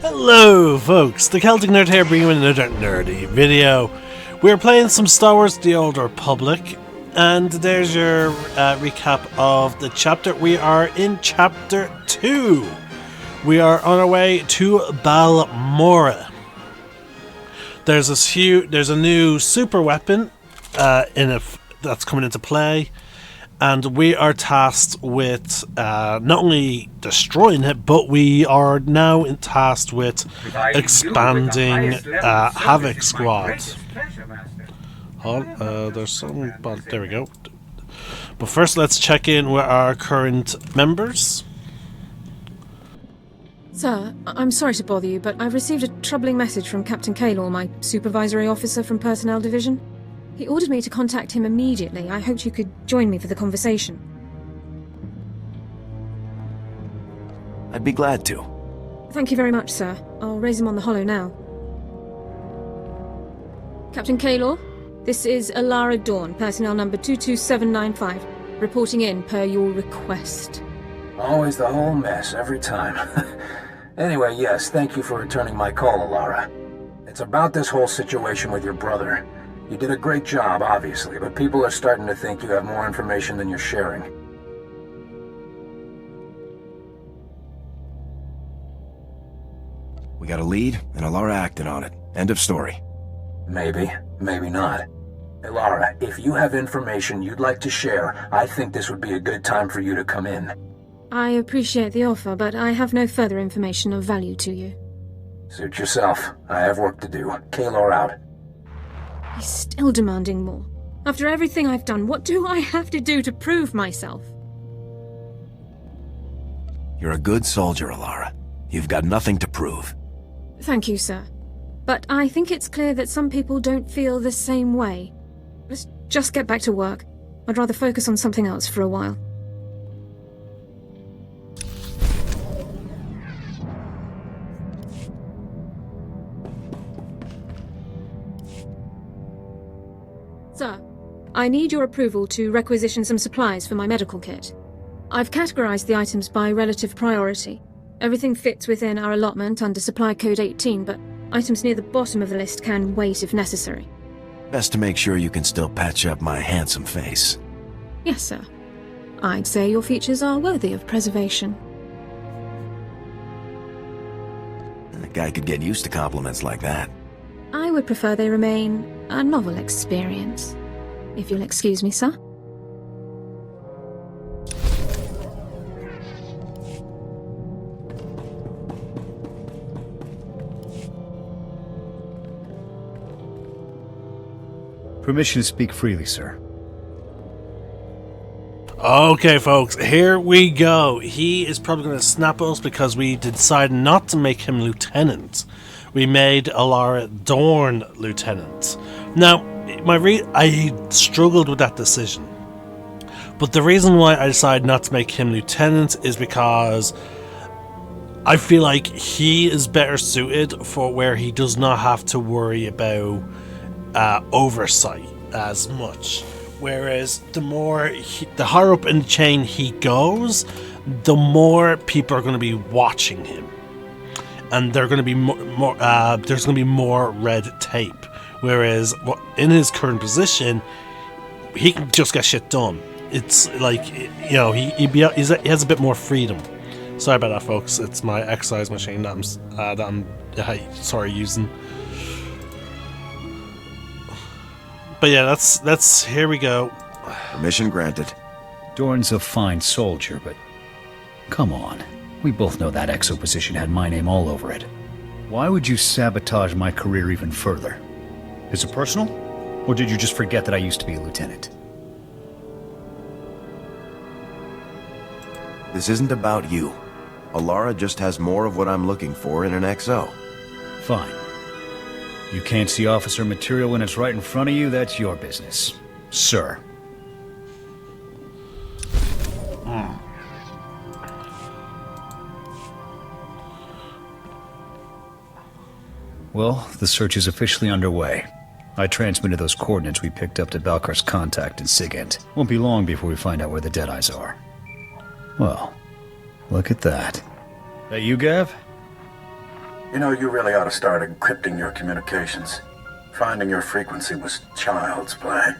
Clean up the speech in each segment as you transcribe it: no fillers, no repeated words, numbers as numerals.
Hello folks, the Celtic Nerd here bringing you another nerdy video. We're playing some Star Wars The Old Republic, and there's your recap of the chapter. We are in chapter 2. We are on our way to Balmorra. There's a new super weapon that's coming into play, and we are tasked with not only destroying it, but we are now tasked with expanding Havoc Squad. There's some, but there we go. But first, let's check in with our current members. Sir, I'm sorry to bother you, but I've received a troubling message from Captain Kaylor, my supervisory officer from Personnel Division. He ordered me to contact him immediately. I hoped you could join me for the conversation. I'd be glad to. Thank you very much, sir. I'll raise him on the holo now. Captain Kaylor, this is Alara Dawn, personnel number 22795, reporting in per your request. Always the whole mess, every time. Anyway, yes, thank you for returning my call, Alara. It's about this whole situation with your brother. You did a great job, obviously, but people are starting to think you have more information than you're sharing. We got a lead, and Alara acted on it. End of story. Maybe, maybe not. Alara, if you have information you'd like to share, I think this would be a good time for you to come in. I appreciate the offer, but I have no further information of value to you. Suit yourself. I have work to do. Kaylor out. He's still demanding more. After everything I've done, what do I have to do to prove myself? You're a good soldier, Alara. You've got nothing to prove. Thank you, sir. But I think it's clear that some people don't feel the same way. Let's just get back to work. I'd rather focus on something else for a while. Sir, I need your approval to requisition some supplies for my medical kit. I've categorized the items by relative priority. Everything fits within our allotment under Supply Code 18, but items near the bottom of the list can wait if necessary. Best to make sure you can still patch up my handsome face. Yes, sir. I'd say your features are worthy of preservation. A guy could get used to compliments like that. I would prefer they remain a novel experience. If you'll excuse me, sir. Permission to speak freely, sir. Okay, folks, here we go. He is probably going to snap us because we decided not to make him lieutenant. We made Alara Dawn lieutenant. Now, I struggled with that decision. But the reason why I decided not to make him lieutenant is because I feel like he is better suited for where he does not have to worry about oversight as much. Whereas the higher up in the chain he goes, the more people are going to be watching him. And they're going to be there's going to be more red tape. Whereas in his current position, he can just get shit done. It's like, you know, he has a bit more freedom. Sorry about that, folks. It's my exercise machine that I'm using. But yeah, that's here we go. Permission granted. Dorn's a fine soldier, but come on. We both know that exo position had my name all over it. Why would you sabotage my career even further? Is it personal? Or did you just forget that I used to be a lieutenant? This isn't about you. Alara just has more of what I'm looking for in an XO. Fine. You can't see officer material when it's right in front of you, that's your business. Sir. Well, the search is officially underway. I transmitted those coordinates we picked up to Balkar's contact in Sigint. Won't be long before we find out where the Deadeyes are. Well, look at that. That you, Gav? You know, you really ought to start encrypting your communications. Finding your frequency was child's play.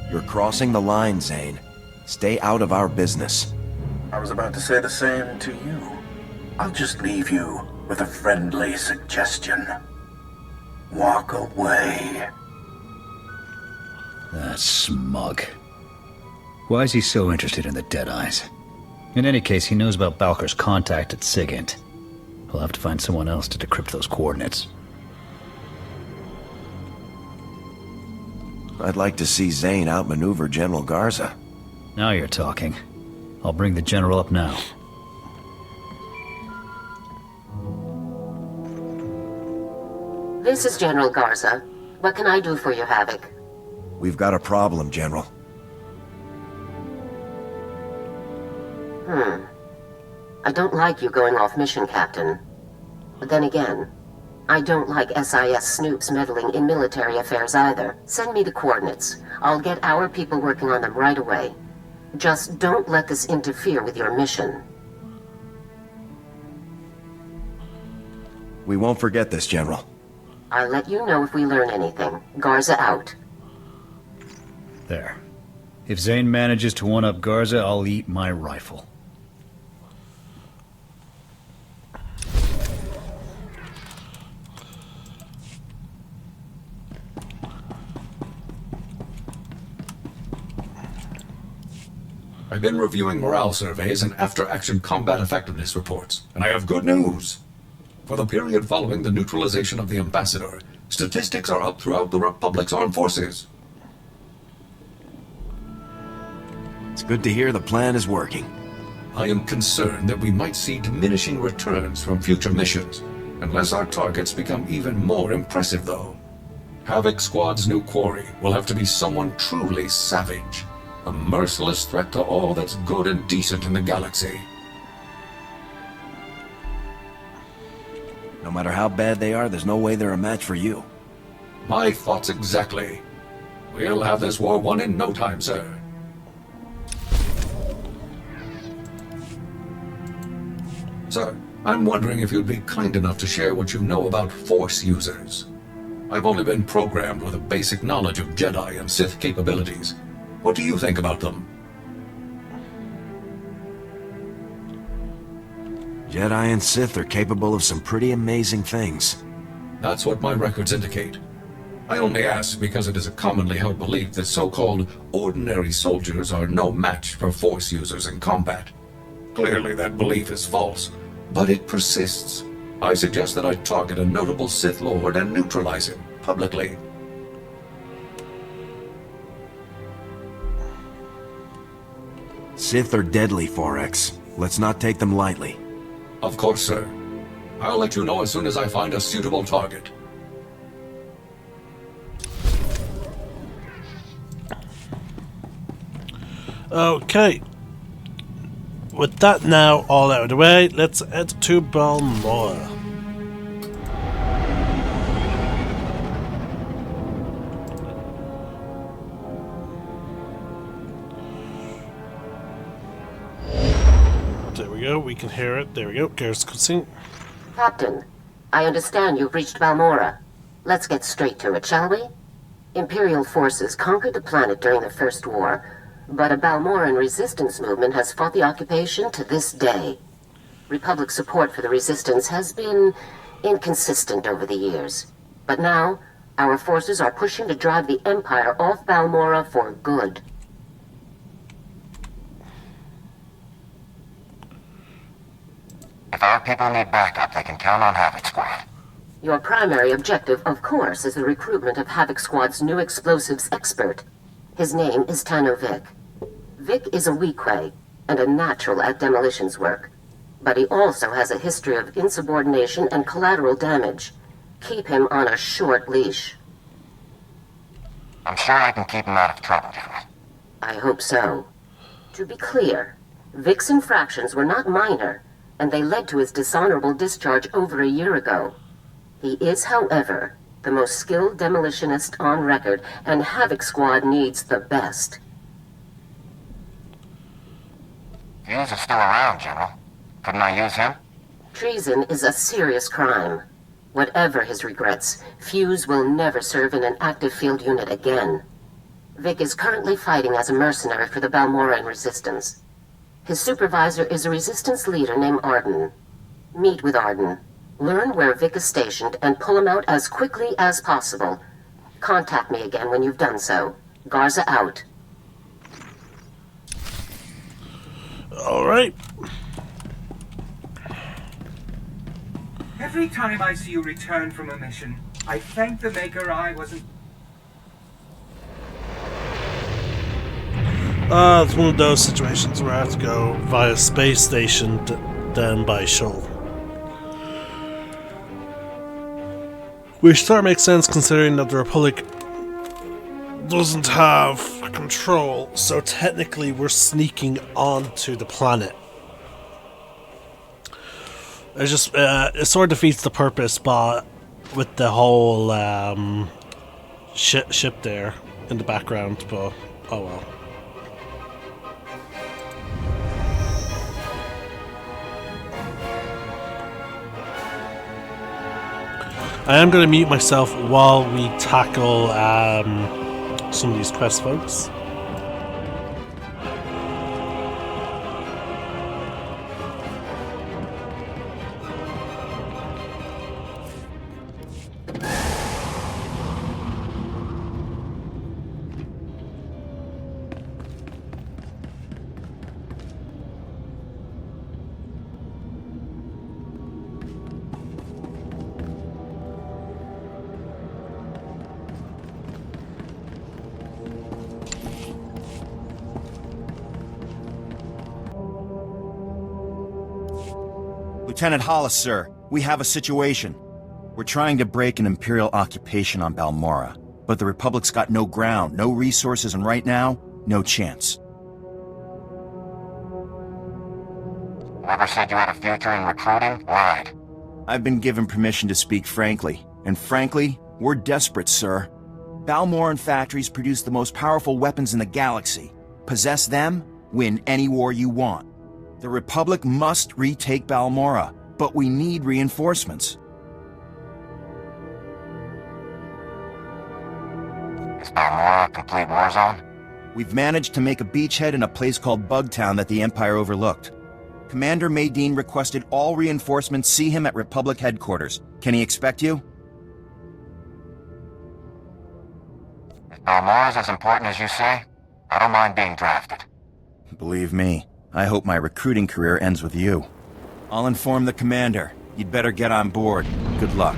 You're crossing the line, Zane. Stay out of our business. I was about to say the same to you. I'll just leave you with a friendly suggestion. Walk away. That smug. Why is he so interested in the Deadeyes? In any case, he knows about Balker's contact at SIGINT. He'll have to find someone else to decrypt those coordinates. I'd like to see Zane outmaneuver General Garza. Now you're talking. I'll bring the General up now. This is General Garza. What can I do for you, Havoc? We've got a problem, General. I don't like you going off mission, Captain. But then again, I don't like SIS snoops meddling in military affairs either. Send me the coordinates. I'll get our people working on them right away. Just don't let this interfere with your mission. We won't forget this, General. I'll let you know if we learn anything. Garza out. There. If Zane manages to one-up Garza, I'll eat my rifle. I've been reviewing morale surveys and after-action combat effectiveness reports, and I have good news. For the period following the neutralization of the Ambassador, statistics are up throughout the Republic's armed forces. It's good to hear the plan is working. I am concerned that we might see diminishing returns from future missions, unless our targets become even more impressive, though. Havoc Squad's new quarry will have to be someone truly savage. A merciless threat to all that's good and decent in the galaxy. No matter how bad they are, there's no way they're a match for you. My thoughts exactly. We'll have this war won in no time, sir. Sir, I'm wondering if you'd be kind enough to share what you know about Force users. I've only been programmed with a basic knowledge of Jedi and Sith capabilities. What do you think about them? Jedi and Sith are capable of some pretty amazing things. That's what my records indicate. I only ask because it is a commonly held belief that so-called ordinary soldiers are no match for Force users in combat. Clearly that belief is false, but it persists. I suggest that I target a notable Sith Lord and neutralize him publicly. Sith are deadly, Forex. Let's not take them lightly. Of course, sir. I'll let you know as soon as I find a suitable target. Okay. With that now all out of the way, let's head to Balmora. There we go, we can hear it. There we go, there's the cutscene. Captain, I understand you've reached Balmora. Let's get straight to it, shall we? Imperial forces conquered the planet during the First War, but a Balmoran resistance movement has fought the occupation to this day. Republic support for the resistance has been inconsistent over the years. But now, our forces are pushing to drive the Empire off Balmora for good. If our people need backup, they can count on Havoc Squad. Your primary objective, of course, is the recruitment of Havoc Squad's new explosives expert. His name is Tano Vic. Vic is a Weequay, and a natural at demolitions work. But he also has a history of insubordination and collateral damage. Keep him on a short leash. I'm sure I can keep him out of trouble, General. I hope so. To be clear, Vic's infractions were not minor, and they led to his dishonorable discharge over a year ago. He is, however, the most skilled demolitionist on record, and Havoc Squad needs the best. Fuse is still around, General. Couldn't I use him? Treason is a serious crime. Whatever his regrets, Fuse will never serve in an active field unit again. Vic is currently fighting as a mercenary for the Balmoran Resistance. His supervisor is a Resistance leader named Arden. Meet with Arden. Learn where Vic is stationed and pull him out as quickly as possible. Contact me again when you've done so. Garza out. Alright. Every time I see you return from a mission, I thank the Maker I wasn't... It's one of those situations where I have to go via space station, then by shuttle. Which sort of makes sense considering that the Republic doesn't have control, so technically we're sneaking onto the planet. It's just, it sort of defeats the purpose, but with the whole ship there in the background, but oh well. I am going to mute myself while we tackle some of these quests, folks. Lieutenant Hollis, sir, we have a situation. We're trying to break an Imperial occupation on Balmora, but the Republic's got no ground, no resources, and right now, no chance. Whoever said you had a future in recruiting lied. I've been given permission to speak frankly, and frankly, we're desperate, sir. Balmoran factories produce the most powerful weapons in the galaxy. Possess them, win any war you want. The Republic must retake Balmora, but we need reinforcements. Is Balmora a complete war zone? We've managed to make a beachhead in a place called Bugtown that the Empire overlooked. Commander Maydeen requested all reinforcements see him at Republic headquarters. Can he expect you? If Balmora's as important as you say, I don't mind being drafted. Believe me, I hope my recruiting career ends with you. I'll inform the commander. You'd better get on board. Good luck.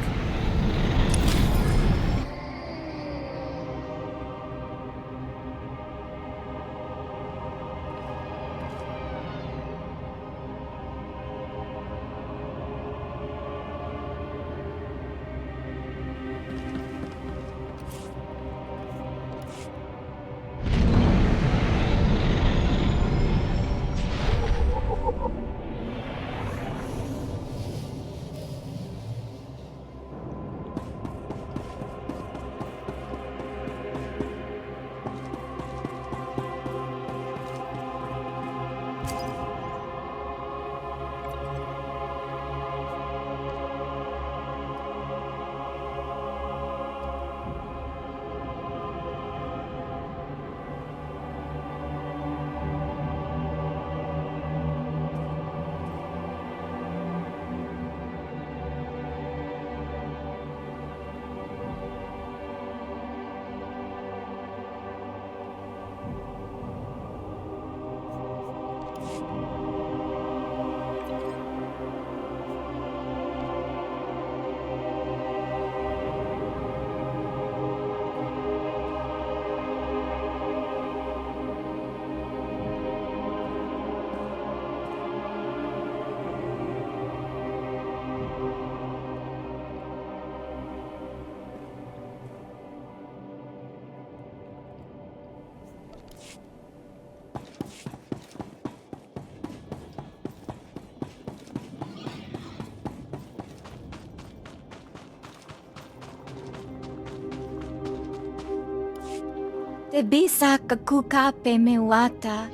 Te bisa kakuka pe mewata.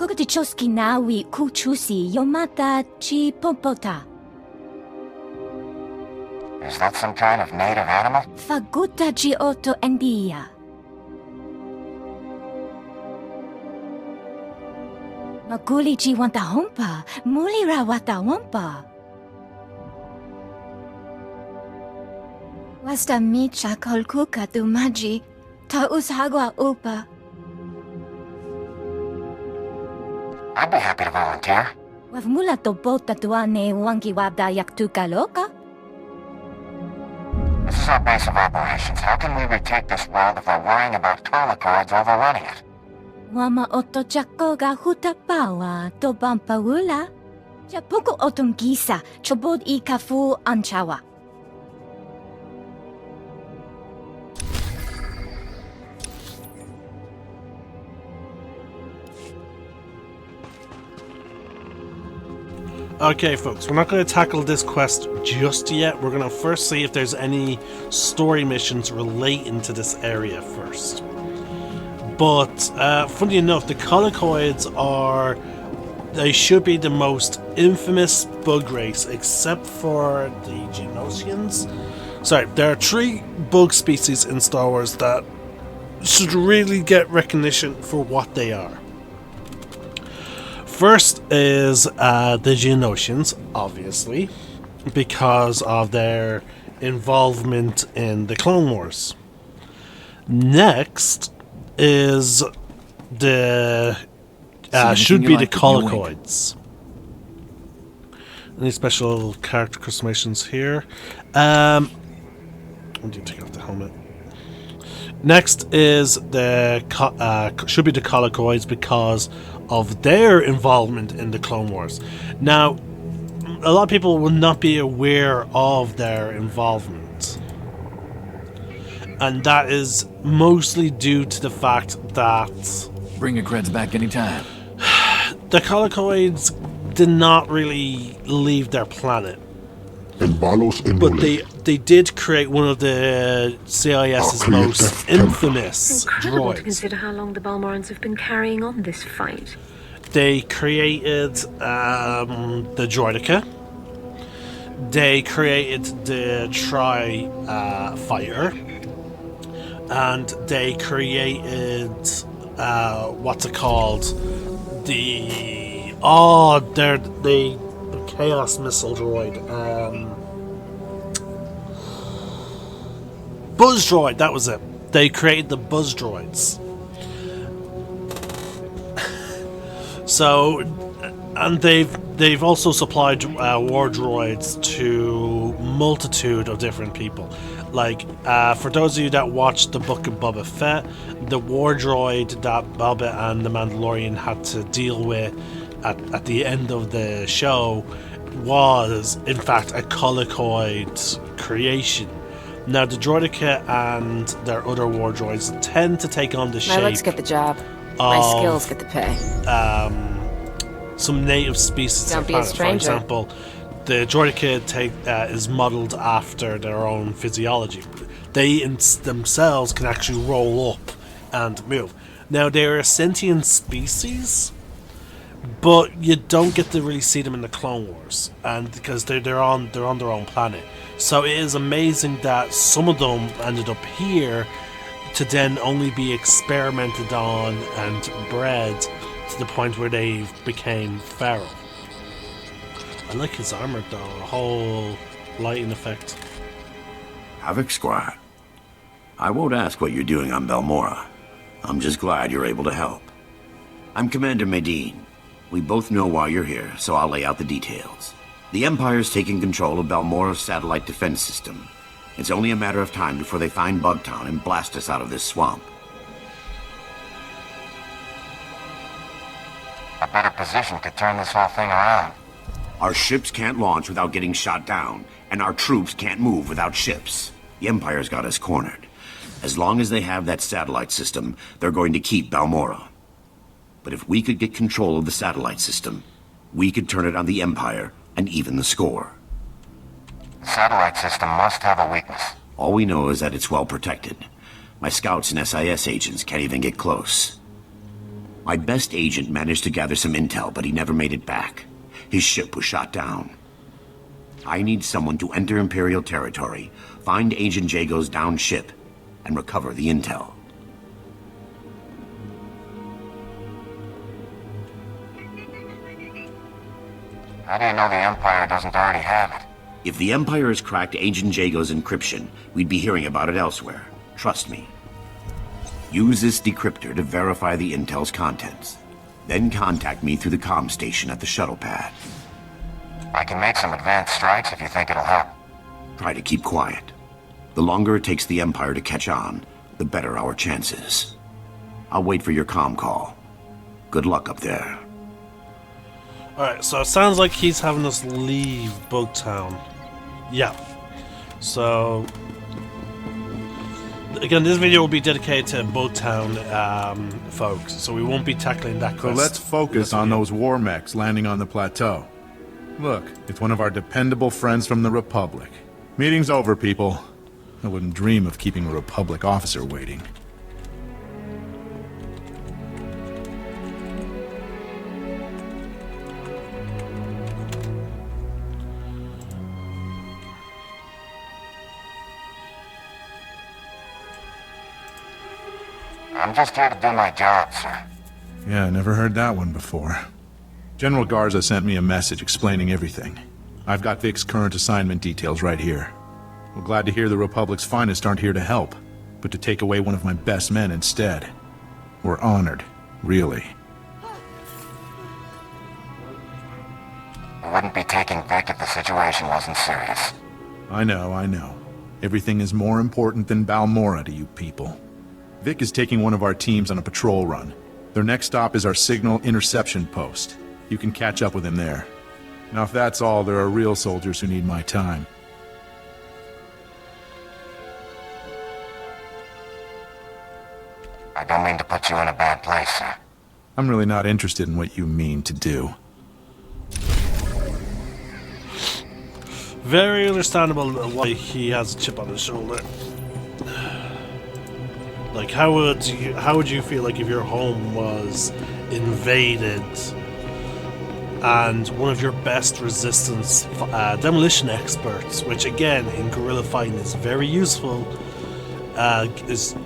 Kugatichoski nawi kuchusi yomata chi popota. Is that some kind of native animal? Faguta ji oto endia. Maguli ji wanta hompa, mulira wata wampa. Wasta micha kolkuka dumaji, ta ushagwa upa. I'd be happy to volunteer. Wavmula to bota tuane wangi wabda yaktuka loka? This is our base of operations. How can we retake this world if we're worrying about colicoids overrunning it? Wama oto chako ga hutapawa to bampawula. Chapuku otum gisa, chobod I kafu anchawa. Okay, folks, we're not going to tackle this quest just yet. We're going to first see if there's any story missions relating to this area first. But, funny enough, the colicoids are... They should be the most infamous bug race, except for the Genosians. Sorry, there are 3 bug species in Star Wars that should really get recognition for what they are. First is the Genosians, obviously, because of their involvement in the Clone Wars. Next is the should be the colicoids. Any special character customizations here? I need to take off the helmet. Next is the should be the colicoids because of their involvement in the Clone Wars. Now, a lot of people will not be aware of their involvement, and that is mostly due to the fact that bring your creds back anytime. The colicoids did not really leave their planet, but they did create one of the CIS's most infamous Incredible to droids. consider how long the Balmorans have been carrying on this fight. They created the Droideka. They created the Tri-Fighter. And they created, what's it called? The Chaos Missile Droid. Buzz Droid, that was it. They created the Buzz Droids. So, and they've also supplied war droids to multitude of different people. Like, for those of you that watched the Book of Boba Fett, the war droid that Boba and the Mandalorian had to deal with at the end of the show was, in fact, a colicoid creation. Now, the Droideka and their other war droids tend to take on the shape... My looks get the job. My skills get the pay. Some native species. Don't be a stranger. For example, the Droideka is modeled after their own physiology. They themselves can actually roll up and move. Now, they're a sentient species, but you don't get to really see them in the Clone Wars, and because they're on their own planet. So it is amazing that some of them ended up here to then only be experimented on and bred to the point where they became feral. I like his armor though, the whole lighting effect. Havoc Squad. I won't ask what you're doing on Balmora. I'm just glad you're able to help. I'm Commander Medine. We both know why you're here, so I'll lay out the details. The Empire's taking control of Balmora's satellite defense system. It's only a matter of time before they find Bugtown and blast us out of this swamp. A better position could turn this whole thing around. Our ships can't launch without getting shot down, and our troops can't move without ships. The Empire's got us cornered. As long as they have that satellite system, they're going to keep Balmora. But if we could get control of the satellite system, we could turn it on the Empire and even the score. The satellite system must have a weakness. All we know is that it's well protected. My scouts and SIS agents can't even get close. My best agent managed to gather some intel, but he never made it back. His ship was shot down. I need someone to enter Imperial territory, find Agent Jago's downed ship, and recover the intel. How do you know the Empire doesn't already have it? If the Empire has cracked Agent Jago's encryption, we'd be hearing about it elsewhere. Trust me. Use this decryptor to verify the intel's contents. Then contact me through the comm station at the shuttle pad. I can make some advanced strikes if you think it'll help. Try to keep quiet. The longer it takes the Empire to catch on, the better our chances. I'll wait for your comm call. Good luck up there. Alright, so it sounds like he's having us leave Bugtown. Yeah. So... Again, this video will be dedicated to Bugtown folks, so we won't be tackling that quest. So let's focus on those war mechs landing on the plateau. Look, it's one of our dependable friends from the Republic. Meeting's over, people. I wouldn't dream of keeping a Republic officer waiting. I'm just here to do my job, sir. Yeah, I never heard that one before. General Garza sent me a message explaining everything. I've got Vic's current assignment details right here. We're glad to hear the Republic's finest aren't here to help, but to take away one of my best men instead. We're honored, really. We wouldn't be taking Vic if the situation wasn't serious. I know. Everything is more important than Balmora to you people. Vic is taking one of our teams on a patrol run. Their next stop is our signal interception post. You can catch up with him there. Now if that's all, there are real soldiers who need my time. I don't mean to put you in a bad place, sir. I'm really not interested in what you mean to do. Very understandable why he has a chip on his shoulder. Like, how would you feel like if your home was invaded and one of your best resistance demolition experts, which again in guerrilla fighting is very useful, is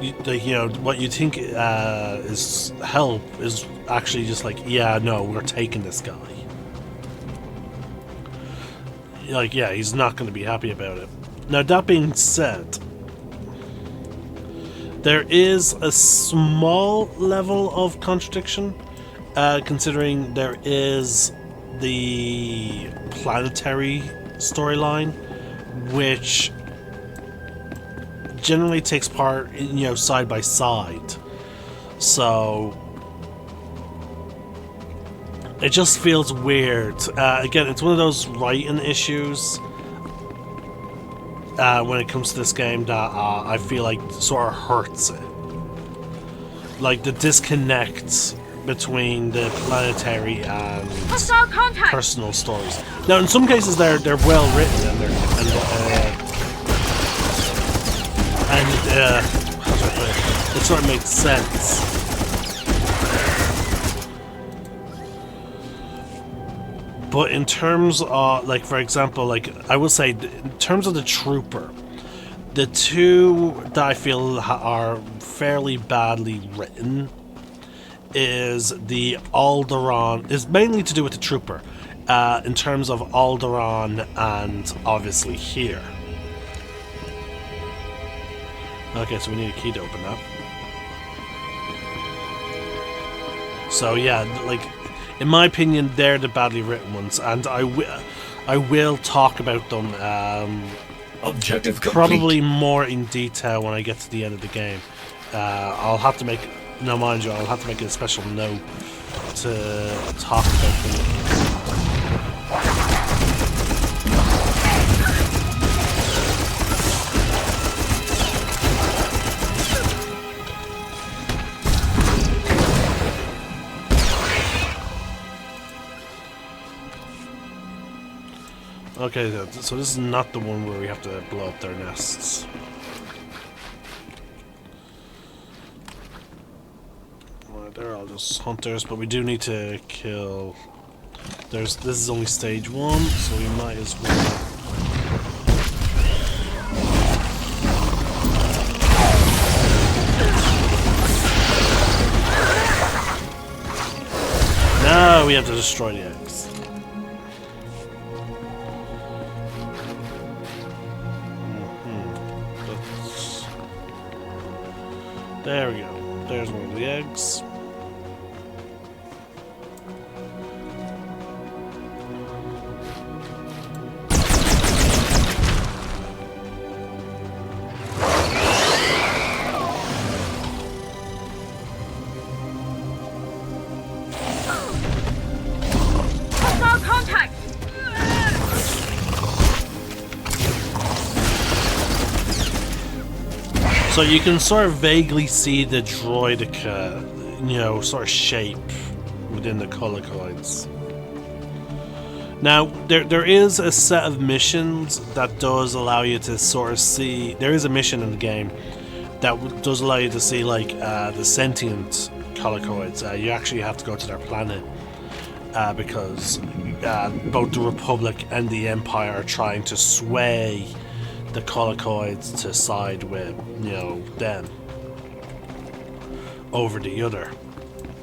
you know what you think is help is actually just like, yeah, no, we're taking this guy. Like, yeah, he's not going to be happy about it. Now, that being said, there is a small level of contradiction, considering there is the planetary storyline, which generally takes part, you know, side by side. So it just feels weird. Again, it's one of those writing issues when it comes to this game that I feel like sort of hurts it. Like the disconnect between the planetary and personal stories. Now, in some cases, they're well written and how do I put it? It sort of makes sense. But in terms of, like, for example, like, I will say, in terms of the Trooper, the two that I feel are fairly badly written is the Alderaan, is mainly to do with the Trooper, in terms of Alderaan and obviously here. Okay, so we need a key to open that. So yeah, like, in my opinion, they're the badly written ones, and I will talk about them Objective complete. Probably more in detail when I get to the end of the game. I'll have to make, no mind you, I'll have to make a special note to talk about them. Okay, so this is not the one where we have to blow up their nests. they're all just hunters, but we do need to kill. This is only stage 1, so we might as well. Now we have to destroy the eggs. There we go. There's one of the eggs. So you can sort of vaguely see the droidica, you know, sort of shape within the colicoids. Now, there is a set of missions that does allow you to sort of see. There is a mission in the game that does allow you to see, like, the sentient colicoids. You actually have to go to their planet because both the Republic and the Empire are trying to sway the colicoids to side with, you know, them over the other,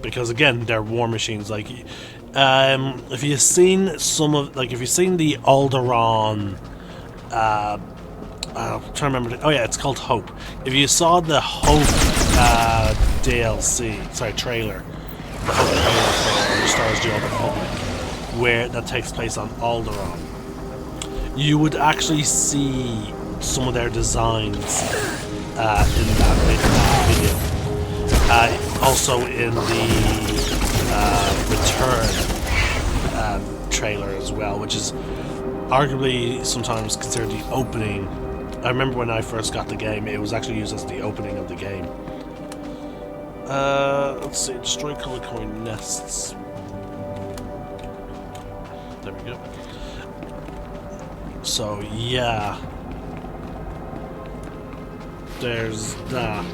because again, they're war machines. Like, if you've seen some of, like, if you've seen the Alderaan, I'm trying to remember. Oh yeah, it's called Hope. If you saw the Hope trailer, the Hope trailer for Star Wars: The Old Republic, where that takes place on Alderaan, you would actually see some of their designs in that video. Also in the Return trailer as well, which is arguably sometimes considered the opening. I remember when I first got the game, it was actually used as the opening of the game. Let's see, destroy colicoid nests. There we go. So yeah, there's that.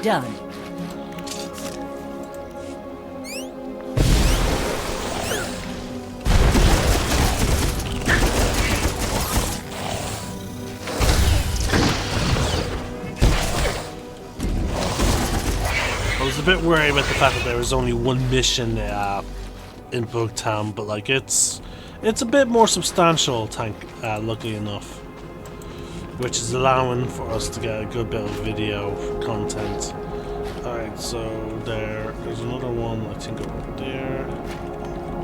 Done. I was a bit worried about the fact that there was only one mission in Bugtown, but like it's a bit more substantial, luckily enough, which is allowing for us to get a good bit of video content. Alright, so there's another one, I think, over there.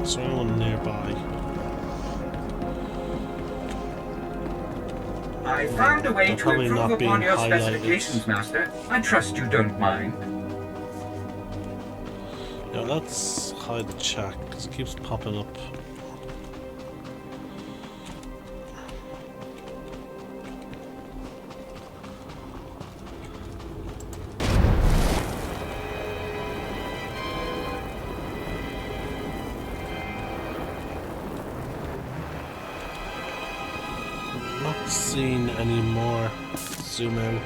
Is there anyone nearby? I found a way They're to probably improve not being upon your highlighted. specifications, Master. I trust you don't mind. Yeah, let's hide the chat because it keeps popping up. Not seeing any more. Zoom in.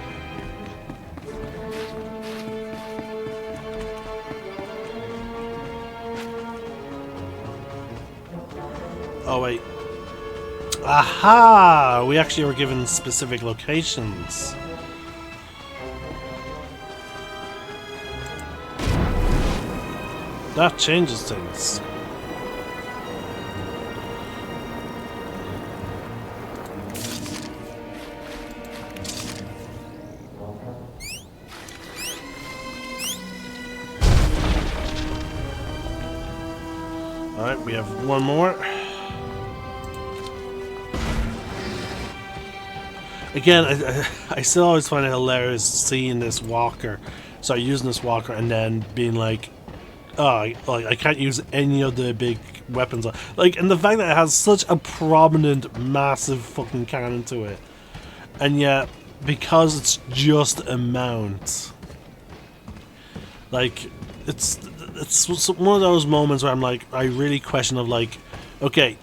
Oh wait. Aha! We actually were given specific locations. That changes things. Alright, we have one more. Again, I still always find it hilarious seeing this walker, start using this walker, and then being like, oh, like I can't use any of the big weapons. Like, and the fact that it has such a prominent, massive fucking cannon to it, and yet because it's just a mount, like it's one of those moments where I'm like, I really question of like, okay,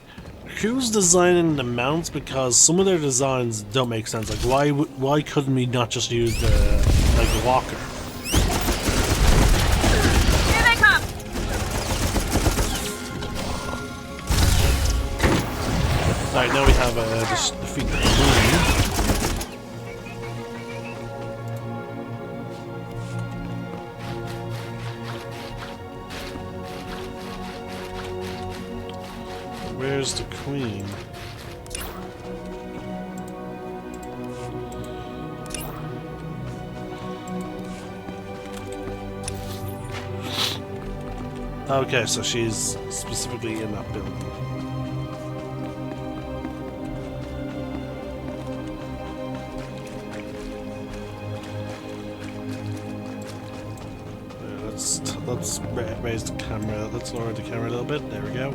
who's designing the mounts? Because some of their designs don't make sense. Like, why couldn't we not just use the walker? Here they come! Alright, now we have just defeat the queen. Where's the queen? Okay, so she's specifically in that building. Let's raise the camera. Let's lower the camera a little bit. There we go.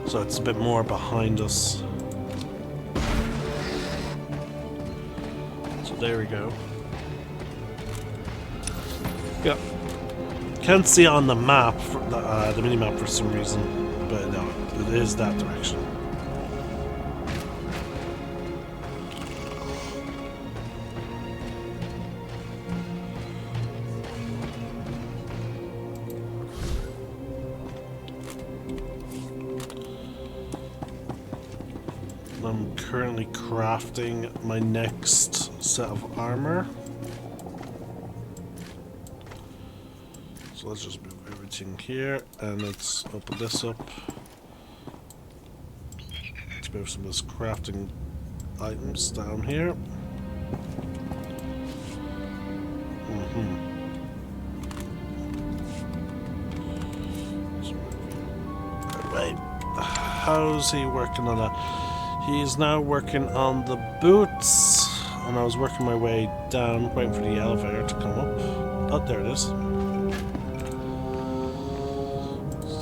So it's a bit more behind us. So there we go. Yeah. Can't see it on the map, the mini-map for some reason, but no, it is that direction. I'm currently crafting my next set of armor. So let's just move everything here and let's open this up. Let's move some of this crafting items down here. Right. How's he working on that? He's now working on the boots, and I was working my way down, waiting for the elevator to come up. Oh, there it is.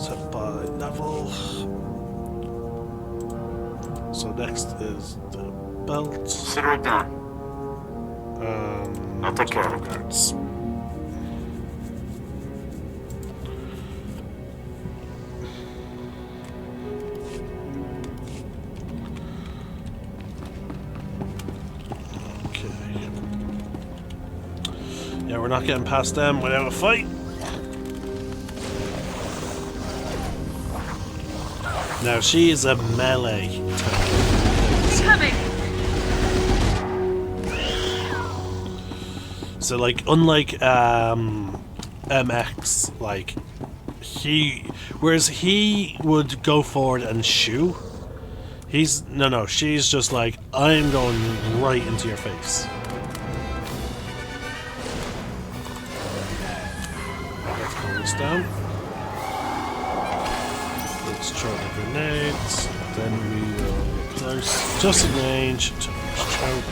Set by level. So next is the belt. Sit right down. I'll take care of it. Guards. Yeah, we're not getting past them without a fight. Now she is a melee type. Coming. So like, unlike MX, like whereas he would go forward and shoot. She's just like, I'm going right into your face. Down. Let's try the grenades, then we will get close, just in range to choke.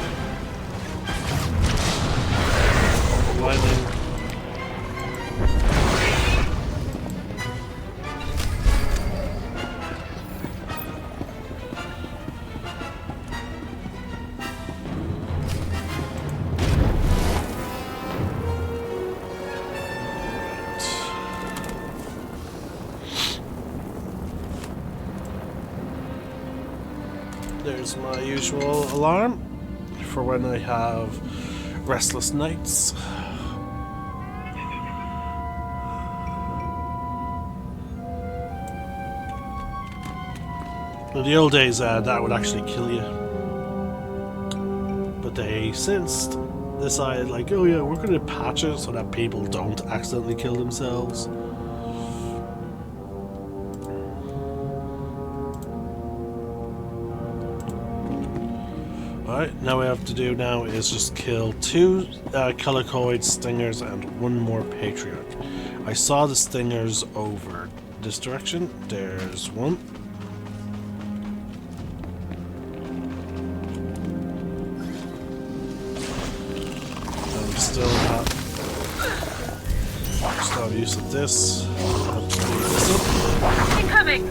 Lightning. There's my usual alarm for when I have restless nights. In the old days, that would actually kill you. But they since decided, like, oh yeah, we're going to patch it so that people don't accidentally kill themselves. Alright, now we have to do now is just kill 2 Calicoid Stingers and 1 more Patriarch. I saw the Stingers over this direction. There's one. I'm still have use of this. Incoming!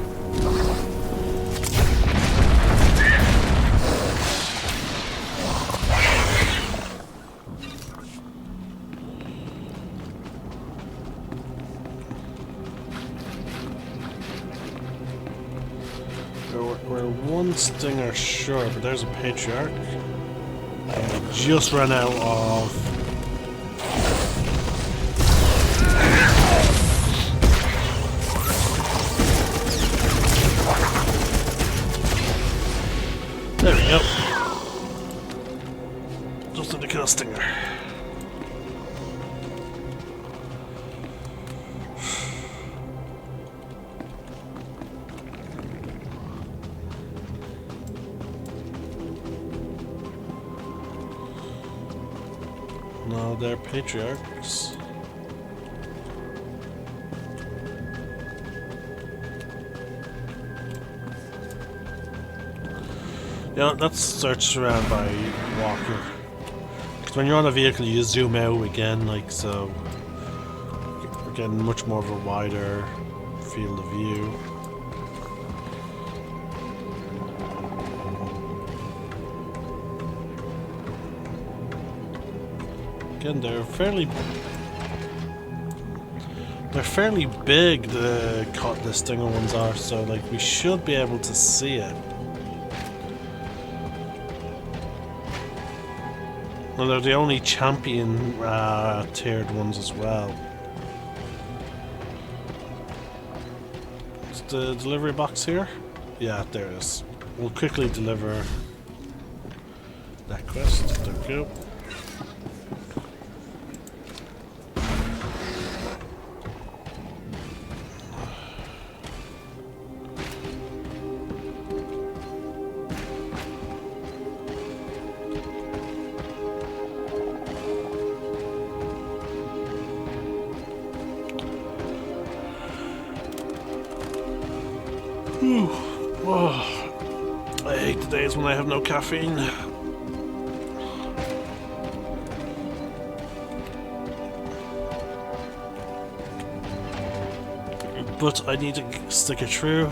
We're one stinger, sure, but there's a patriarch. And we just ran out of... There we go. Just need to kill a stinger. No, they're patriarchs. Yeah, let's search around by walking. Because when you're on a vehicle, you zoom out again, like so. We're getting much more of a wider field of view. Again, they're fairly big. The stinger ones are, so like we should be able to see it. Well, they're the only champion tiered ones as well. Is the delivery box here? Yeah, there it is. We'll quickly deliver that quest. There we go. Oh, I hate the days when I have no caffeine. But I need to stick it through.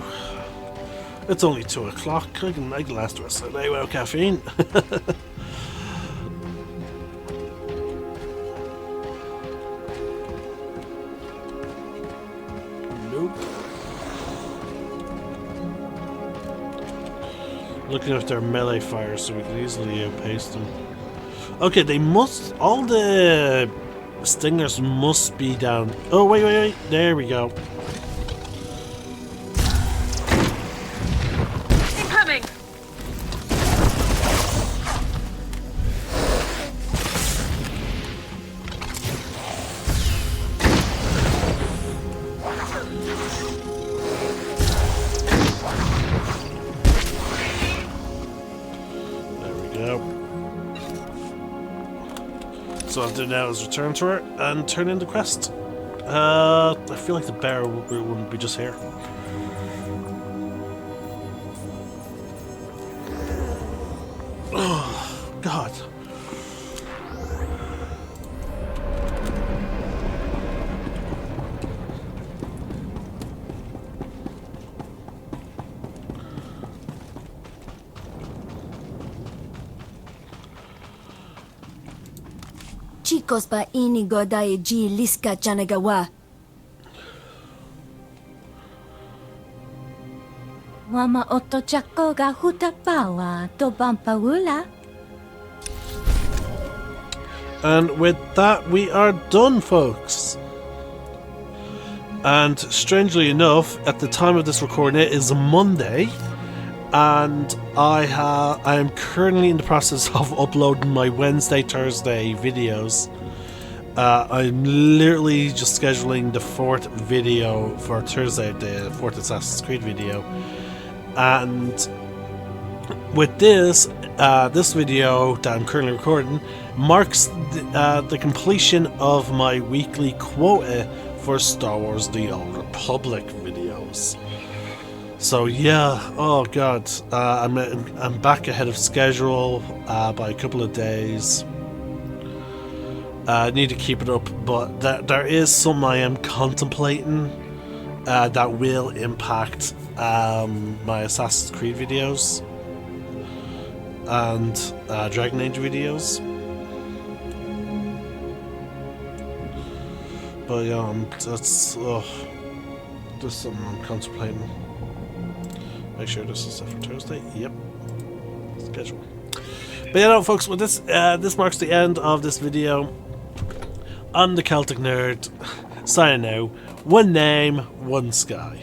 It's only 2 o'clock. I can last the rest of the day without caffeine. Looking at their melee fire so we can easily outpace them. Okay, they must... all the stingers must be down... Oh, wait. There we go. Incoming! So what I'll do now is return to her and turn in the quest. I feel like the bear wouldn't be just here. Oh, God. Chicos ba ini godai ji liska chanagawa. Wama oto chako ga hutapawa to bampaula. And with that, we are done, folks. And strangely enough, at the time of this recording, it is a Monday. And I am currently in the process of uploading my Wednesday, Thursday videos. I'm literally just scheduling the 4th video for Thursday, the 4th Assassin's Creed video. And with this video that I'm currently recording marks the completion of my weekly quota for Star Wars The Old Republic videos. So yeah, oh god, I'm back ahead of schedule by a couple of days. I need to keep it up, but there is something I am contemplating that will impact my Assassin's Creed videos and Dragon Age videos. But yeah, that's just something I'm contemplating. Make sure this is set for Thursday. Yep. Schedule. But you know, folks, with this this marks the end of this video. I'm the Celtic Nerd. Signing out. One name, one sky.